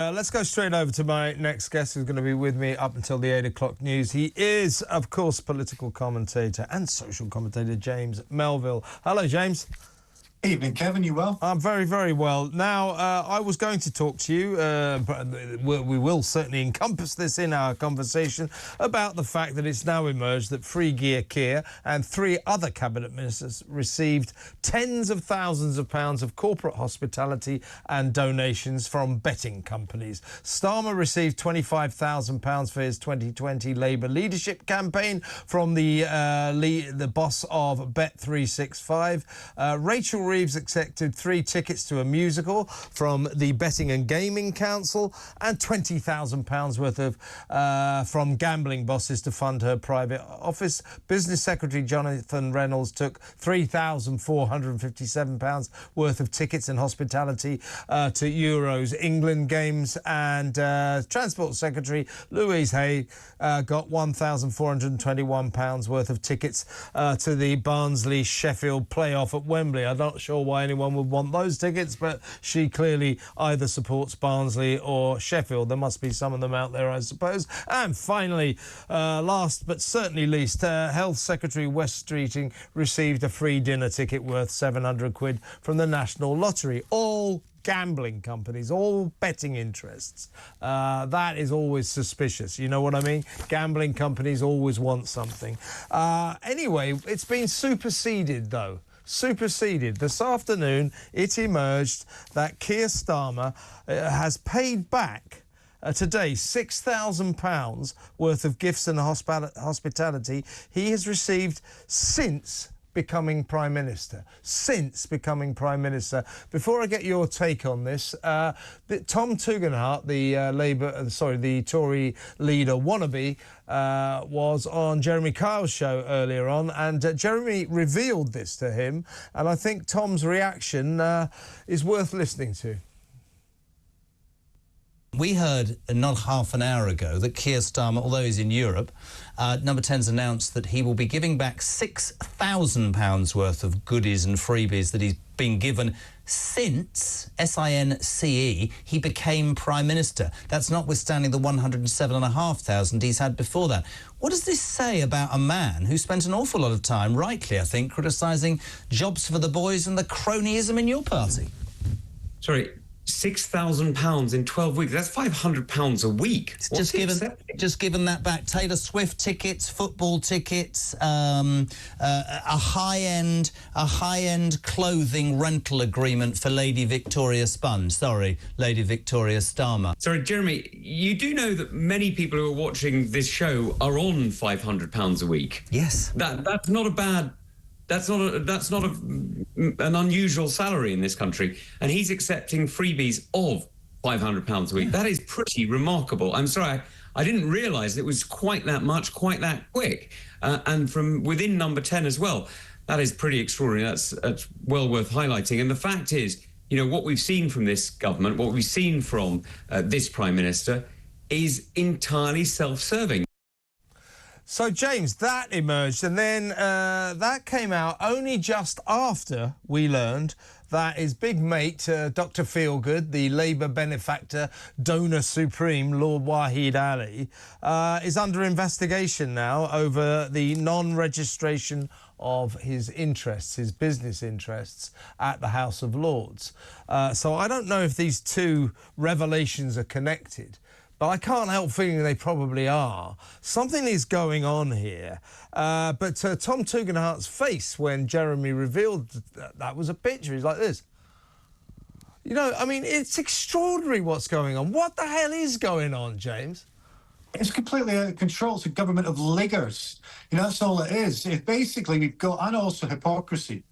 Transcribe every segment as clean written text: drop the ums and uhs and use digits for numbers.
Let's go straight over to my next guest, who's going to be with me up until the 8 o'clock news. He is, of course, political commentator and social commentator James Melville. Hello, James. Evening, Kevin. You well? I'm very, very well. Now, I was going to talk to you, but we will certainly encompass this in our conversation, about the fact that it's now emerged that Sir Keir and 3 other cabinet ministers received tens of thousands of pounds of corporate hospitality and donations from betting companies. Starmer received £25,000 for his 2020 Labour leadership campaign from the boss of Bet365. Rachel Reeves accepted 3 tickets to a musical from the Betting and Gaming Council and £20,000 worth of from gambling bosses to fund her private office. Business Secretary Jonathan Reynolds took £3,457 worth of tickets and hospitality to Euros England games, and Transport Secretary Louise Hay got £1,421 worth of tickets to the Barnsley-Sheffield playoff at Wembley. I'm not sure why anyone would want those tickets, but she clearly either supports Barnsley or Sheffield. There must be some of them out there, I suppose. And finally, last but certainly least, Health Secretary Wes Streeting received a free dinner ticket worth £700 from the National Lottery. All gambling companies, all betting interests. That is always suspicious, you know what I mean? Gambling companies always want something. Anyway, it's been superseded, though. Superseded. This afternoon, it emerged that Keir Starmer has paid back today £6,000 worth of gifts and hospitality he has received since becoming Prime Minister. Since becoming Prime Minister. Before I get your take on this, Tom Tugendhat, the Tory leader wannabe, was on Jeremy Kyle's show earlier on, and Jeremy revealed this to him, and I think Tom's reaction is worth listening to. We heard not half an hour ago that Keir Starmer, although he's in Europe, Number 10's announced that he will be giving back £6,000 worth of goodies and freebies that he's been given since, S-I-N-C-E, he became Prime Minister. That's notwithstanding the £107,500 he's had before that. What does this say about a man who spent an awful lot of time, rightly, I think, criticising jobs for the boys and the cronyism in your party? Sorry, £6,000 in 12 weeks. That's £500 a week. Just given that back. Taylor Swift tickets, football tickets, a high-end clothing rental agreement for Lady Victoria Starmer. Sorry, Jeremy, you do know that many people who are watching this show are on £500 a week. Yes. That's not a bad. That's not an unusual salary in this country, and he's accepting freebies of £500 a week. That is pretty remarkable. I'm sorry, I didn't realise it was quite that much, quite that quick, and from within Number 10 as well. That is pretty extraordinary. That's well worth highlighting. And the fact is, you know, what we've seen from this government, what we've seen from this Prime Minister, is entirely self-serving. So, James, that emerged, and then that came out only just after we learned that his big mate, Dr. Feelgood, the Labour benefactor, donor supreme, Lord Alli, is under investigation now over the non-registration of his interests, his business interests, at the House of Lords. So I don't know if these two revelations are connected, but I can't help feeling they probably are. Something is going on here. But Tom Tugendhat's face when Jeremy revealed that was a picture. He's like this. You know, I mean, it's extraordinary what's going on. What the hell is going on, James? It's completely out of control. It's a government of liggers. You know, that's all it is. It basically, we've got, and also hypocrisy.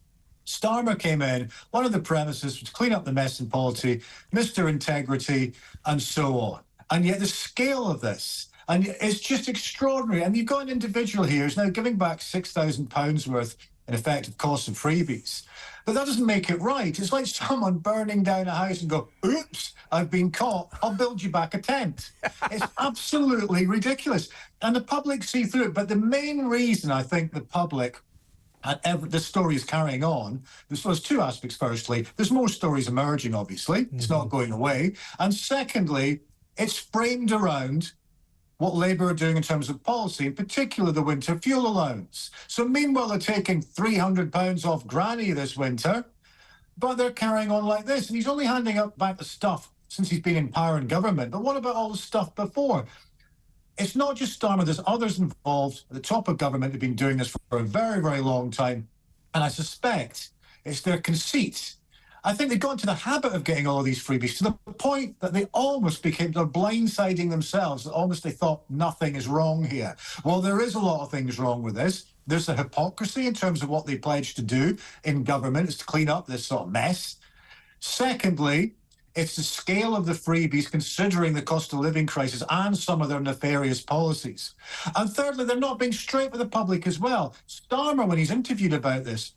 Starmer came in, one of the premises was to clean up the mess in polity, Mr. Integrity, and so on. And yet the scale of this, and it's just extraordinary. And you've got an individual here who's now giving back £6,000 worth in effective costs of freebies. But that doesn't make it right. It's like someone burning down a house and go, oops, I've been caught. I'll build you back a tent. It's absolutely ridiculous. And the public see through it. But the main reason I think the public And this story is carrying on. There's two aspects. Firstly, there's more stories emerging, obviously. It's not going away. And secondly, it's framed around what Labour are doing in terms of policy, in particular the winter fuel allowance. So meanwhile, they're taking £300 off Granny this winter, but they're carrying on like this. And he's only handing up back the stuff since he's been in power and government. But what about all the stuff before? It's not just Starmer. There's others involved at the top of government who've been doing this for a very, very long time. And I suspect it's their conceit. I think they've got into the habit of getting all of these freebies to the point that they almost became, they're blindsiding themselves, that almost they thought nothing is wrong here. Well, there is a lot of things wrong with this. There's a hypocrisy in terms of what they pledged to do in government, is to clean up this sort of mess. Secondly, it's the scale of the freebies, considering the cost of living crisis and some of their nefarious policies. And thirdly, they're not being straight with the public as well. Starmer, when he's interviewed about this,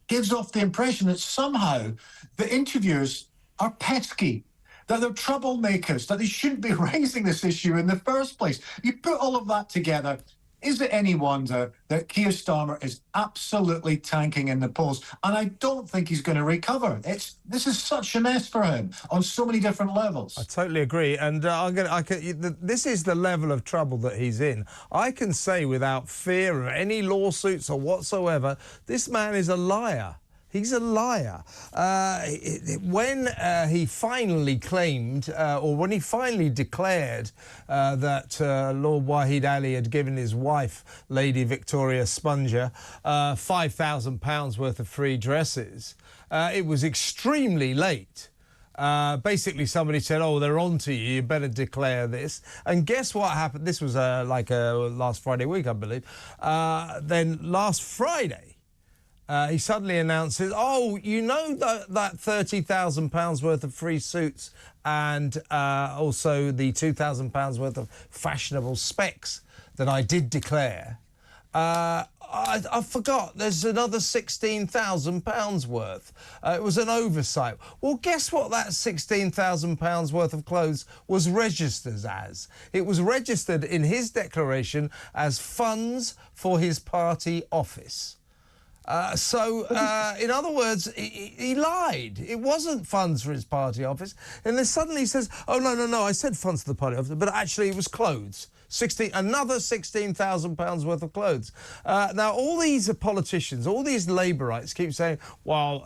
gives off the impression that somehow the interviewers are pesky, that they're troublemakers, that they shouldn't be raising this issue in the first place. You put all of that together, is it any wonder that Keir Starmer is absolutely tanking in the polls? And I don't think he's going to recover. This is such a mess for him on so many different levels. I totally agree. And this is the level of trouble that he's in. I can say without fear of any lawsuits or whatsoever, this man is a liar. He's a liar. When he finally claimed, or when he finally declared that Lord Alli had given his wife, Lady Victoria Spunger, £5,000 worth of free dresses, it was extremely late. Basically, somebody said, oh, they're on to you, you better declare this. And guess what happened? This was last Friday week, I believe. Then last Friday, he suddenly announces, oh, you know that £30,000 worth of free suits and also the £2,000 worth of fashionable specs that I did declare. I forgot, there's another £16,000 worth. It was an oversight. Well, guess what that £16,000 worth of clothes was registered as? It was registered in his declaration as funds for his party office. In other words, he lied. It wasn't funds for his party office. And then suddenly he says, oh, no, I said funds for the party office, but actually it was clothes. Another £16,000 worth of clothes. Now, all these politicians, all these Labourites keep saying, well,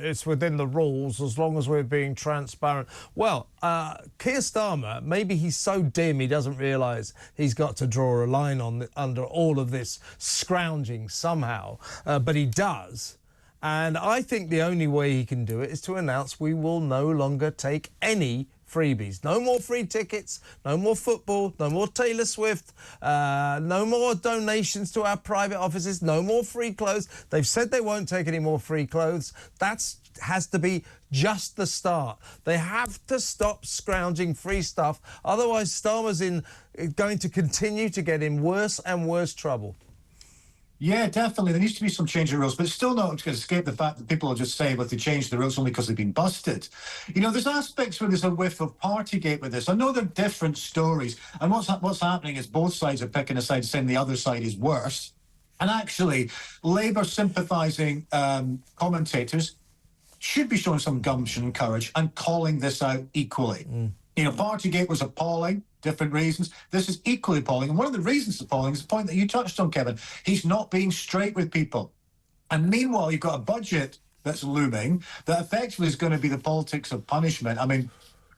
it's within the rules as long as we're being transparent. Well, Keir Starmer, maybe he's so dim he doesn't realise he's got to draw a line under all of this scrounging somehow, but he does. And I think the only way he can do it is to announce we will no longer take any freebies. No more free tickets, no more football, no more Taylor Swift, no more donations to our private offices, no more free clothes. They've said they won't take any more free clothes. That has to be just the start. They have to stop scrounging free stuff. Otherwise, Starmer's going to continue to get in worse and worse trouble. Yeah, definitely. There needs to be some change in rules, but it's still not going to escape the fact that people will just say, well, they changed the rules only because they've been busted. You know, there's aspects where there's a whiff of Partygate with this. I know they're different stories, and what's happening is both sides are picking a side, saying the other side is worse. And actually, Labour sympathising commentators should be showing some gumption and courage and calling this out equally. You know, Partygate was appalling. Different reasons. This is equally appalling. And one of the reasons it's appalling is the point that you touched on, Kevin. He's not being straight with people. And meanwhile, you've got a budget that's looming that effectively is going to be the politics of punishment. I mean,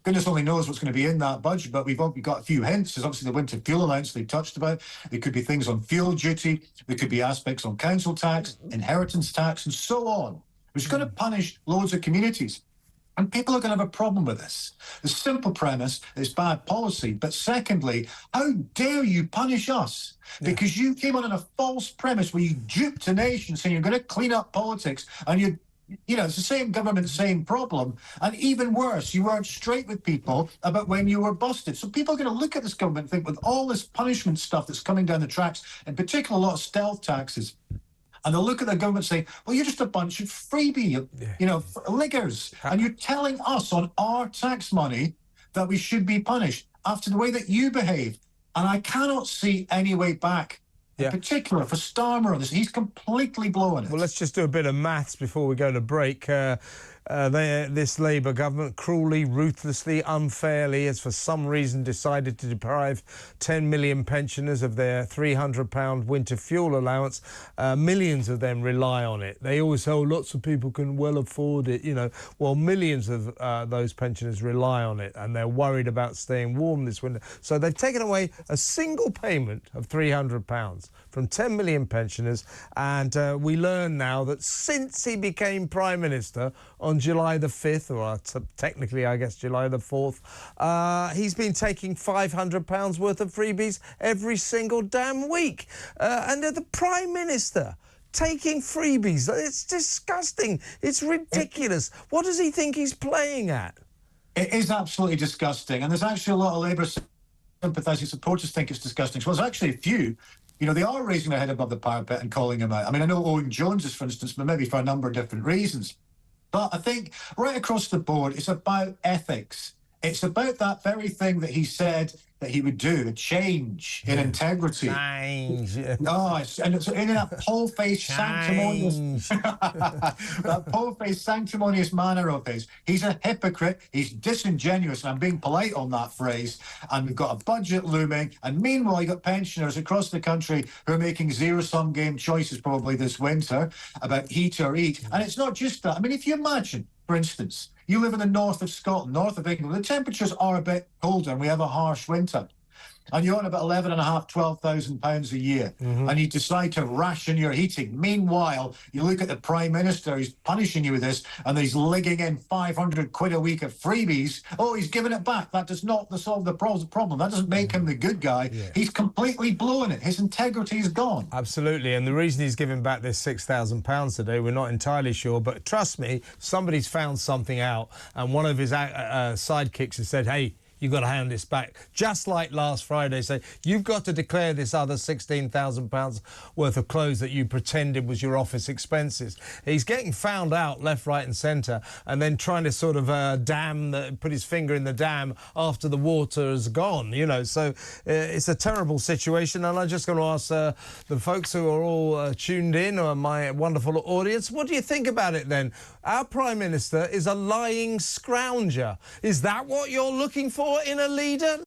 goodness only knows what's going to be in that budget, but we've got a few hints. There's obviously the winter fuel allowance they touched about. There could be things on fuel duty. There could be aspects on council tax, inheritance tax, and so on, which is going to punish loads of communities. And people are going to have a problem with this. The simple premise is bad policy. But secondly, how dare you punish us? Because you came on a false premise where you duped a nation saying you're going to clean up politics, and you know, it's the same government, same problem. And even worse, you weren't straight with people about when you were busted. So people are going to look at this government and think, with all this punishment stuff that's coming down the tracks, in particular a lot of stealth taxes, and they'll look at the government and say, well, you're just a bunch of freebie, you know, liggers. And you're telling us on our tax money that we should be punished after the way that you behave. And I cannot see any way back in particular for Starmer on this. He's completely blowing it. Well, let's just do a bit of maths before we go to break. This Labour government cruelly, ruthlessly, unfairly has for some reason decided to deprive 10 million pensioners of their £300 winter fuel allowance. Millions of them rely on it. They always say, oh, lots of people can well afford it, you know. Well, millions of those pensioners rely on it, and they're worried about staying warm this winter. So they've taken away a single payment of £300 from 10 million pensioners, and we learn now that since he became Prime Minister on July the 5th, or technically, I guess, July the 4th, he's been taking £500 worth of freebies every single damn week. And they're the Prime Minister taking freebies. It's disgusting. It's ridiculous. What does he think he's playing at? It is absolutely disgusting. And there's actually a lot of Labour sympathising supporters think it's disgusting. So there's actually a few. You know, they are raising their head above the parapet and calling him out. I mean, I know Owen Jones is, for instance, but maybe for a number of different reasons. But I think right across the board, it's about ethics. It's about that very thing that he said that he would do, a change in integrity. Change. No, and it's in that pole-faced sanctimonious, that pole-faced sanctimonious manner of his. He's a hypocrite. He's disingenuous, and I'm being polite on that phrase. And we've got a budget looming, and meanwhile, you've got pensioners across the country who are making zero-sum game choices probably this winter about heat or eat. And it's not just that. I mean, if you imagine, for instance, you live in the north of Scotland, north of England. The temperatures are a bit colder and we have a harsh winter. And you're on about £11,500, £12,000 a year, and you decide to ration your heating. Meanwhile, you look at the Prime Minister, he's punishing you with this, and he's ligging in 500 quid a week of freebies. Oh, he's giving it back. That does not solve the problem. That doesn't make him the good guy. Yeah. He's completely blowing it. His integrity is gone. Absolutely. And the reason he's giving back this £6,000 today, we're not entirely sure, but trust me, somebody's found something out, and one of his sidekicks has said, hey, you've got to hand this back. Just like last Friday, say, you've got to declare this other £16,000 worth of clothes that you pretended was your office expenses. He's getting found out left, right and centre, and then trying to sort of put his finger in the dam after the water is gone, you know. So it's a terrible situation, and I'm just going to ask the folks who are all tuned in, or my wonderful audience, what do you think about it then? Our Prime Minister is a lying scrounger. Is that what you're looking for in a leader?